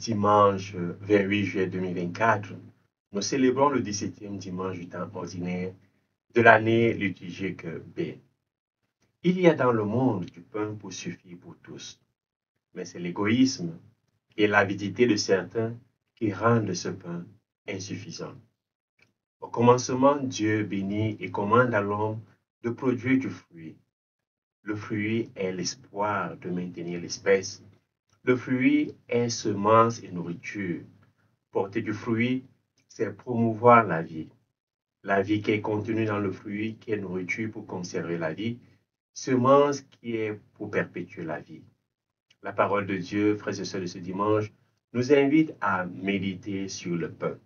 dimanche 28 juillet 2024, nous célébrons le 17e dimanche du temps ordinaire de l'année liturgique B. Il y a dans le monde du pain pour suffire pour tous, mais c'est l'égoïsme et l'avidité de certains qui rendent ce pain insuffisant. Au commencement, Dieu bénit et commande à l'homme de produire du fruit. Le fruit est l'espoir de maintenir l'espèce. Le fruit est semence et nourriture. Porter du fruit, c'est promouvoir la vie. La vie qui est contenue dans le fruit, qui est nourriture pour conserver la vie. Semence qui est pour perpétuer la vie. La parole de Dieu, frères et sœurs de ce dimanche, nous invite à méditer sur le pain.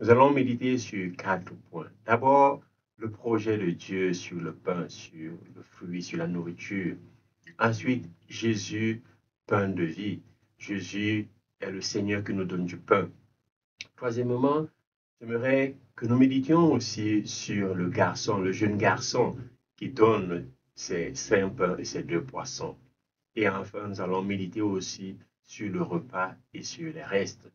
Nous allons méditer sur 4 points. D'abord, le projet de Dieu sur le pain, sur le fruit, sur la nourriture. Ensuite, Jésus, pain de vie. Jésus est le Seigneur qui nous donne du pain. Troisièmement, j'aimerais que nous méditions aussi sur le garçon, le jeune garçon qui donne ses 5 pains et ses 2 poissons. Et enfin, nous allons méditer aussi sur le repas et sur les restes.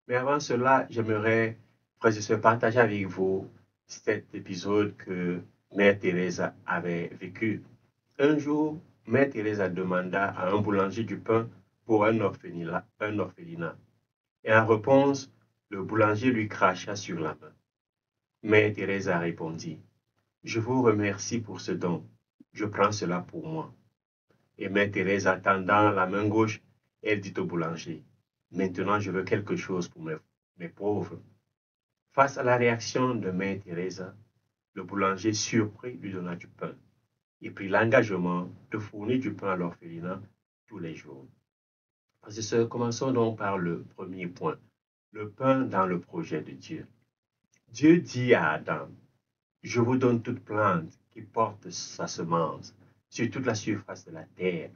Mais avant cela, j'aimerais, frères et sœurs, partager avec vous cet épisode que Mère Thérèse avait vécu. Un jour, Mère Thérèse demanda à un boulanger du pain pour un orphelinat. Et en réponse, le boulanger lui cracha sur la main. Mère Thérèse répondit, « Je vous remercie pour ce don. Je prends cela pour moi. » Et Mère Thérèse, tendant la main gauche, elle dit au boulanger, « Maintenant, je veux quelque chose pour mes pauvres. » Face à la réaction de Mère Thérèse, le boulanger surpris lui donna du pain. Il prit l'engagement de fournir du pain à l'orphelinat tous les jours. Frères et sœurs, commençons donc par le premier point, le pain dans le projet de Dieu. Dieu dit à Adam, « Je vous donne toute plante qui porte sa semence sur toute la surface de la terre,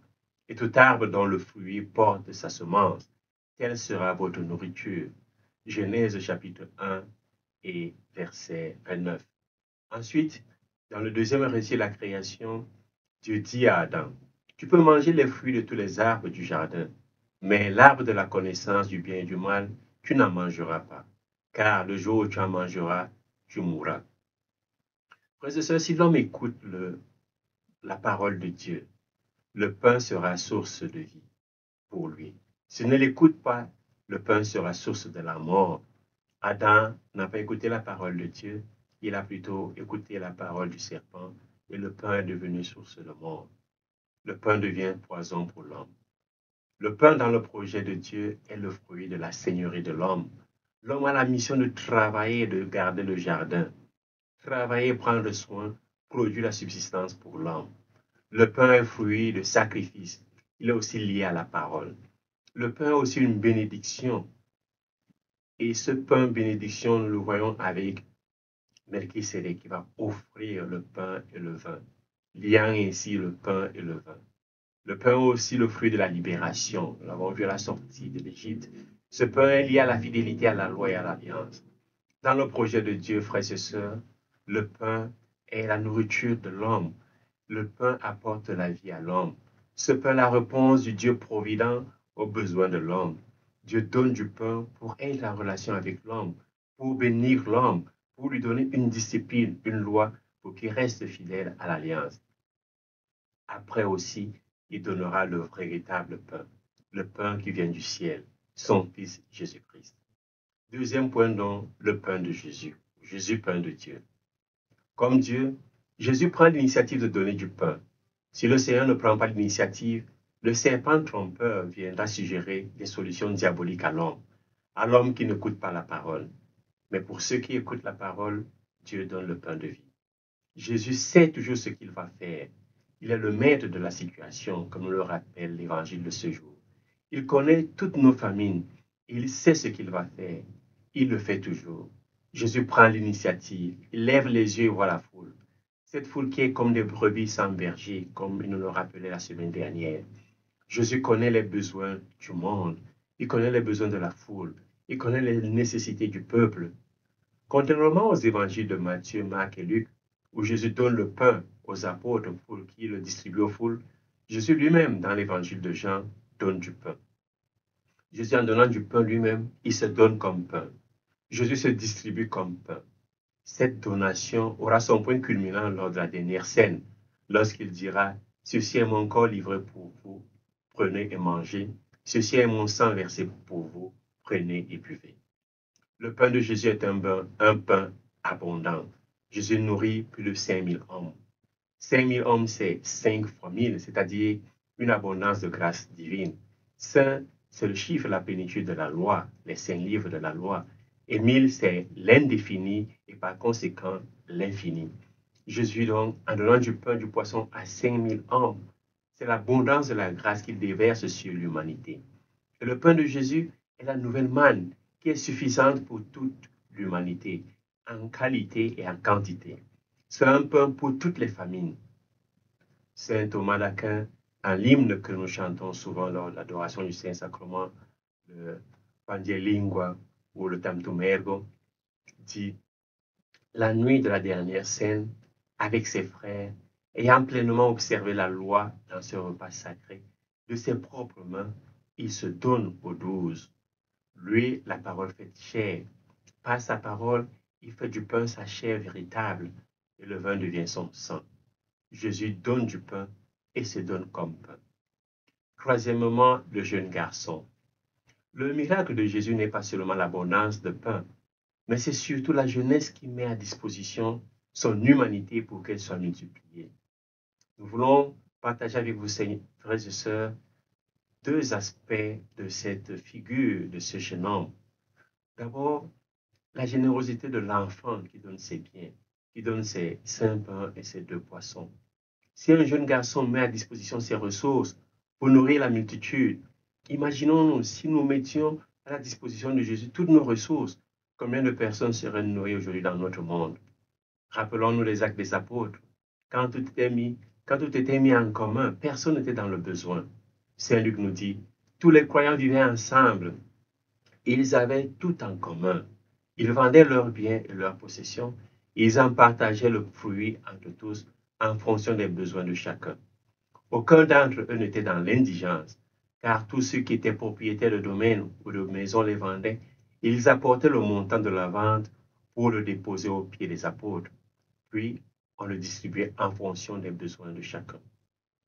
et tout arbre dont le fruit porte sa semence, telle sera votre nourriture. » Genèse chapitre 1 et verset 29. Ensuite, dans le deuxième récit de la création, Dieu dit à Adam, « Tu peux manger les fruits de tous les arbres du jardin, mais l'arbre de la connaissance du bien et du mal, tu n'en mangeras pas, car le jour où tu en mangeras, tu mourras. » Frères et sœurs, si l'homme écoute la parole de Dieu, le pain sera source de vie pour lui. S'il ne l'écoute pas, le pain sera source de la mort. Adam n'a pas écouté la parole de Dieu, il a plutôt écouté la parole du serpent et le pain est devenu source de mort. Le pain devient poison pour l'homme. Le pain dans le projet de Dieu est le fruit de la seigneurie de l'homme. L'homme a la mission de travailler et de garder le jardin. Travailler, prendre soin, produire la subsistance pour l'homme. Le pain est fruit de sacrifice. Il est aussi lié à la parole. Le pain est aussi une bénédiction. Et ce pain bénédiction, nous le voyons avec Melchisédek qui va offrir le pain et le vin, liant ainsi le pain et le vin. Le pain est aussi le fruit de la libération. Nous l'avons vu à la sortie de l'Égypte. Ce pain est lié à la fidélité à la loi et à l'alliance. Dans le projet de Dieu, frères et sœurs, le pain est la nourriture de l'homme. Le pain apporte la vie à l'homme. Ce pain est la réponse du Dieu provident aux besoins de l'homme. Dieu donne du pain pour être en relation avec l'homme, pour bénir l'homme, pour lui donner une discipline, une loi, pour qu'il reste fidèle à l'alliance. Après aussi, il donnera le véritable pain, le pain qui vient du ciel, son Fils Jésus-Christ. Deuxième point donc, le pain de Jésus. Jésus, pain de Dieu. Comme Dieu, Jésus prend l'initiative de donner du pain. Si le Seigneur ne prend pas l'initiative, le serpent trompeur viendra suggérer des solutions diaboliques à l'homme qui n'écoute pas la parole. Mais pour ceux qui écoutent la parole, Dieu donne le pain de vie. Jésus sait toujours ce qu'il va faire. Il est le maître de la situation, comme le rappelle l'évangile de ce jour. Il connaît toutes nos famines. Il sait ce qu'il va faire. Il le fait toujours. Jésus prend l'initiative. Il lève les yeux et voit la foule. Cette foule qui est comme des brebis sans berger, comme il nous le rappelait la semaine dernière. Jésus connaît les besoins du monde. Il connaît les besoins de la foule. Il connaît les nécessités du peuple. Contrairement aux évangiles de Matthieu, Marc et Luc, où Jésus donne le pain aux apôtres pour qu'ils le distribuent aux foules, Jésus lui-même, dans l'évangile de Jean, donne du pain. Jésus, en donnant du pain lui-même, il se donne comme pain. Jésus se distribue comme pain. Cette donation aura son point culminant lors de la dernière scène, lorsqu'il dira « Ceci est mon corps livré pour vous, prenez et mangez. Ceci est mon sang versé pour vous, prenez et buvez. » Le pain de Jésus est un pain abondant. Jésus nourrit plus de 5000 hommes. 5000 hommes, c'est 5 fois 1000, c'est-à-dire une abondance de grâce divine. 5, c'est le chiffre de la plénitude de la loi, les 5 livres de la loi. Et 1000, c'est l'indéfini et par conséquent l'infini. Jésus, donc, en donnant du pain, du poisson à 5000 hommes, c'est l'abondance de la grâce qu'il déverse sur l'humanité. Et le pain de Jésus est la nouvelle manne qui est suffisante pour toute l'humanité, en qualité et en quantité. C'est un pain pour toutes les familles. Saint Thomas d'Aquin, en l'hymne que nous chantons souvent lors de l'adoration du Saint-Sacrement, le Pandier Lingua ou le Tantum Ergo, dit « La nuit de la dernière scène, avec ses frères, ayant pleinement observé la loi dans ce repas sacré, de ses propres mains, il se donne aux 12. Lui, la parole faite chair. Par sa parole, il fait du pain sa chair véritable, et le vin devient son sang. Jésus donne du pain et se donne comme pain. Troisièmement, le jeune garçon. Le miracle de Jésus n'est pas seulement l'abondance de pain, mais c'est surtout la jeunesse qui met à disposition son humanité pour qu'elle soit multipliée. Nous voulons partager avec vous, frères et sœurs, deux aspects de cette figure de ce jeune homme. D'abord, la générosité de l'enfant qui donne ses biens, qui donne ses 5 pains et ses 2 poissons. Si un jeune garçon met à disposition ses ressources pour nourrir la multitude, imaginons-nous si nous mettions à la disposition de Jésus toutes nos ressources, combien de personnes seraient nourries aujourd'hui dans notre monde? Rappelons-nous les actes des apôtres. Quand tout était mis en commun, personne n'était dans le besoin. Saint Luc nous dit, tous les croyants vivaient ensemble. Ils avaient tout en commun. Ils vendaient leurs biens et leurs possessions. Ils en partageaient le fruit entre tous en fonction des besoins de chacun. Aucun d'entre eux n'était dans l'indigence, car tous ceux qui étaient propriétaires de domaines ou de maisons les vendaient. Ils apportaient le montant de la vente pour le déposer aux pieds des apôtres. Puis, on le distribuait en fonction des besoins de chacun.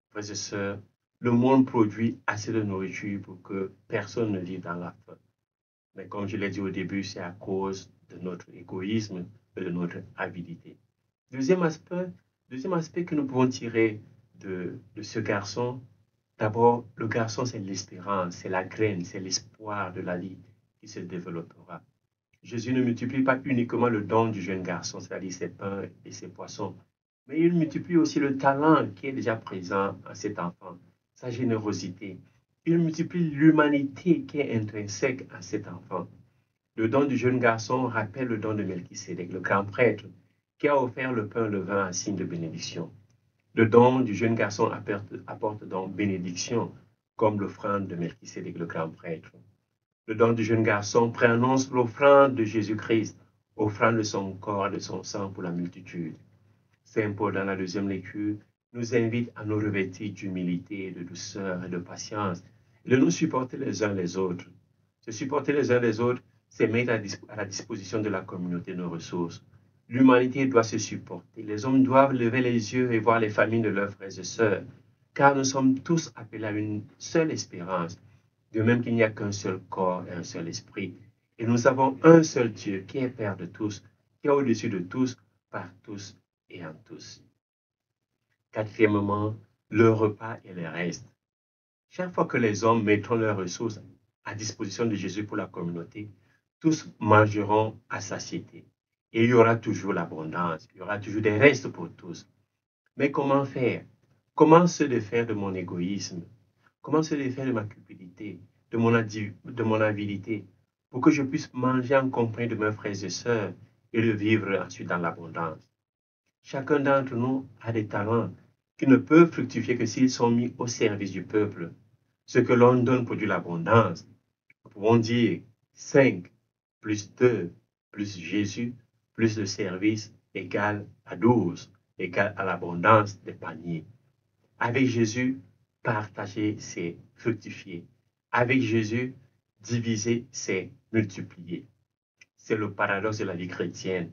Frères et sœurs, le monde produit assez de nourriture pour que personne ne vive dans la faim. Mais comme je l'ai dit au début, c'est à cause de notre égoïsme et de notre avidité. Deuxième aspect que nous pouvons tirer de ce garçon, d'abord, le garçon, c'est l'espérance, c'est la graine, c'est l'espoir de la vie qui se développera. Jésus ne multiplie pas uniquement le don du jeune garçon, c'est-à-dire ses pains et ses poissons, mais il multiplie aussi le talent qui est déjà présent en cet enfant, sa générosité. Il multiplie l'humanité qui est intrinsèque à cet enfant. Le don du jeune garçon rappelle le don de Melchisédek, le grand prêtre, qui a offert le pain et le vin en signe de bénédiction. Le don du jeune garçon apporte donc bénédiction, comme l'offrande de Melchisédek, le grand prêtre. Le don du jeune garçon préannonce l'offrande de Jésus-Christ, offrande de son corps et de son sang pour la multitude. Saint Paul, dans la deuxième lecture, nous invite à nous revêtir d'humilité, de douceur et de patience, et de nous supporter les uns les autres. Se supporter les uns les autres, c'est mettre à la disposition de la communauté nos ressources. L'humanité doit se supporter. Les hommes doivent lever les yeux et voir les familles de leurs frères et sœurs, car nous sommes tous appelés à une seule espérance, de même qu'il n'y a qu'un seul corps et un seul esprit. Et nous avons un seul Dieu qui est Père de tous, qui est au-dessus de tous, par tous et en tous. Quatrièmement, le repas et le reste. Chaque fois que les hommes mettront leurs ressources à disposition de Jésus pour la communauté, tous mangeront à satiété. Et il y aura toujours l'abondance, il y aura toujours des restes pour tous. Mais comment faire? Comment se défaire de mon égoïsme? Comment se défaire de ma cupidité, de mon avidité, pour que je puisse manger en compagnie de mes frères et sœurs et le vivre ensuite dans l'abondance? Chacun d'entre nous a des talents qui ne peuvent fructifier que s'ils sont mis au service du peuple. Ce que l'on donne produit l'abondance. Nous pouvons dire 5 plus 2 plus Jésus plus le service égale à 12, égale à l'abondance des paniers. Avec Jésus, partager, c'est fructifier. Avec Jésus, Diviser, c'est multiplier. C'est le paradoxe de la vie chrétienne.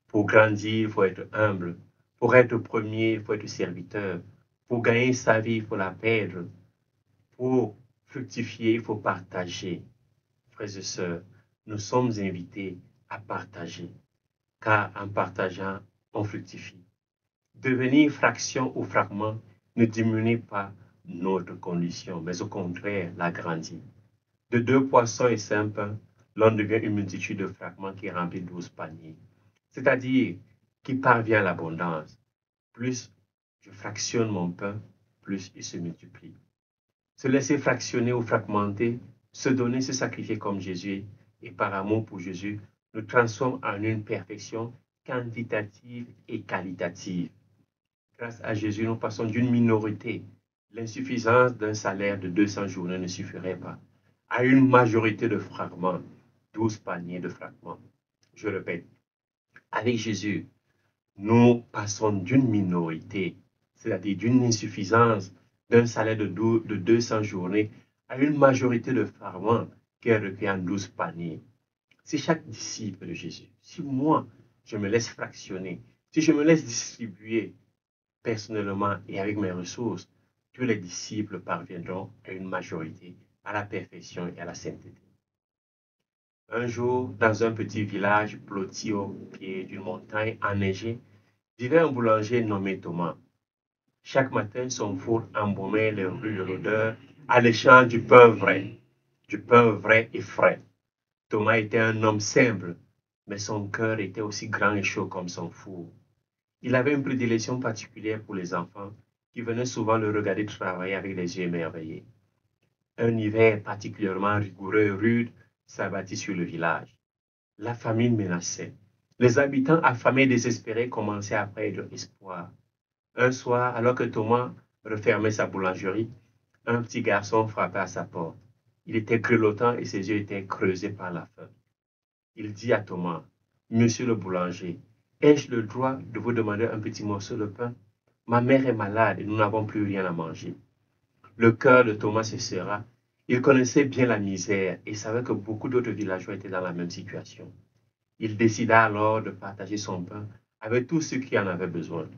Pour grandir, il faut être humble. Pour être premier, il faut être serviteur. Pour gagner sa vie, il faut la perdre. Pour fructifier, il faut partager. Frères et sœurs, nous sommes invités à partager, car en partageant, on fructifie. Devenir fraction ou fragment ne diminue pas notre condition, mais au contraire, l'agrandit. De 2 poissons et 5 pains, l'on devient une multitude de fragments qui remplit 12 paniers. C'est-à-dire qui parvient à l'abondance. Plus je fractionne mon pain, plus il se multiplie. Se laisser fractionner ou fragmenter, se donner, se sacrifier comme Jésus et par amour pour Jésus, nous transforme en une perfection quantitative et qualitative. Grâce à Jésus, nous passons d'une minorité, l'insuffisance d'un salaire de 200 journées ne suffirait pas, à une majorité de fragments, 12 paniers de fragments. Je répète, avec Jésus, nous passons d'une minorité, c'est-à-dire d'une insuffisance d'un salaire de 200 journées, à une majorité de fragments qui est recueillie en 12 paniers. Si chaque disciple de Jésus, si moi, je me laisse fractionner, si je me laisse distribuer personnellement et avec mes ressources, tous les disciples parviendront à une majorité, à la perfection et à la sainteté. Un jour, dans un petit village blotti au pied d'une montagne enneigée, vivait un boulanger nommé Thomas. Chaque matin, son four embaumait les rues de l'odeur, alléchant du pain vrai et frais. Thomas était un homme simple, mais son cœur était aussi grand et chaud comme son four. Il avait une prédilection particulière pour les enfants qui venaient souvent le regarder travailler avec les yeux émerveillés. Un hiver particulièrement rigoureux et rude s'abattit sur le village. La famine menaçait. Les habitants affamés et désespérés commençaient à perdre espoir. Un soir, alors que Thomas refermait sa boulangerie, un petit garçon frappait à sa porte. Il était grelottant et ses yeux étaient creusés par la faim. Il dit à Thomas, « Monsieur le boulanger, ai-je le droit de vous demander un petit morceau de pain? Ma mère est malade et nous n'avons plus rien à manger. » Le cœur de Thomas se serra. Il connaissait bien la misère et savait que beaucoup d'autres villageois étaient dans la même situation. Il décida alors de partager son pain avec tous ceux qui en avaient besoin.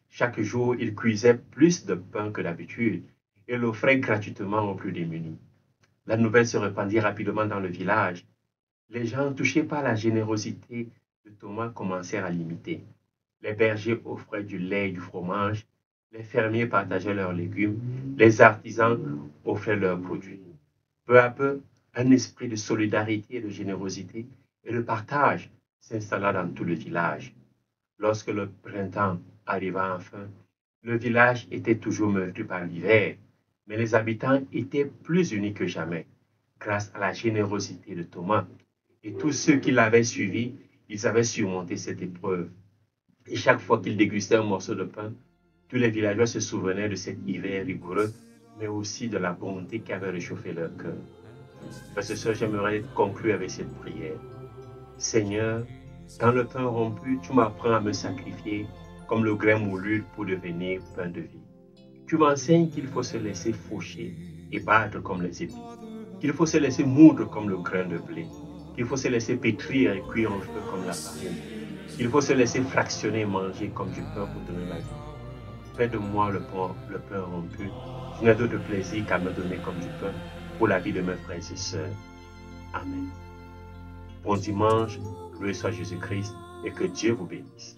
Chaque jour, il cuisait plus de pain que d'habitude et l'offrait gratuitement aux plus démunis. La nouvelle se répandit rapidement dans le village. Les gens touchés par la générosité de Thomas commencèrent à l'imiter. Les bergers offraient du lait et du fromage, les fermiers partageaient leurs légumes, les artisans offraient leurs produits. Peu à peu, un esprit de solidarité et de générosité et de partage s'installa dans tout le village. Lorsque le printemps arriva enfin, le village était toujours meurtri par l'hiver, mais les habitants étaient plus unis que jamais, grâce à la générosité de Thomas. Et tous ceux qui l'avaient suivi, ils avaient surmonté cette épreuve. Et chaque fois qu'ils dégustaient un morceau de pain, tous les villageois se souvenaient de cet hiver rigoureux, mais aussi de la bonté qui avait réchauffé leur cœur. Parce que j'aimerais conclure avec cette prière. Seigneur, dans le pain rompu, tu m'apprends à me sacrifier comme le grain moulu pour devenir pain de vie. Tu m'enseignes qu'il faut se laisser faucher et battre comme les épis, qu'il faut se laisser moudre comme le grain de blé, qu'il faut se laisser pétrir et cuire en feu comme la farine, qu'il faut se laisser fractionner et manger comme du pain pour donner la vie. Fais de moi le pain rompu. Je n'ai d'autre plaisir qu'à me donner comme du pain pour la vie de mes frères et sœurs. Amen. Bon dimanche, loué soit Jésus-Christ et que Dieu vous bénisse.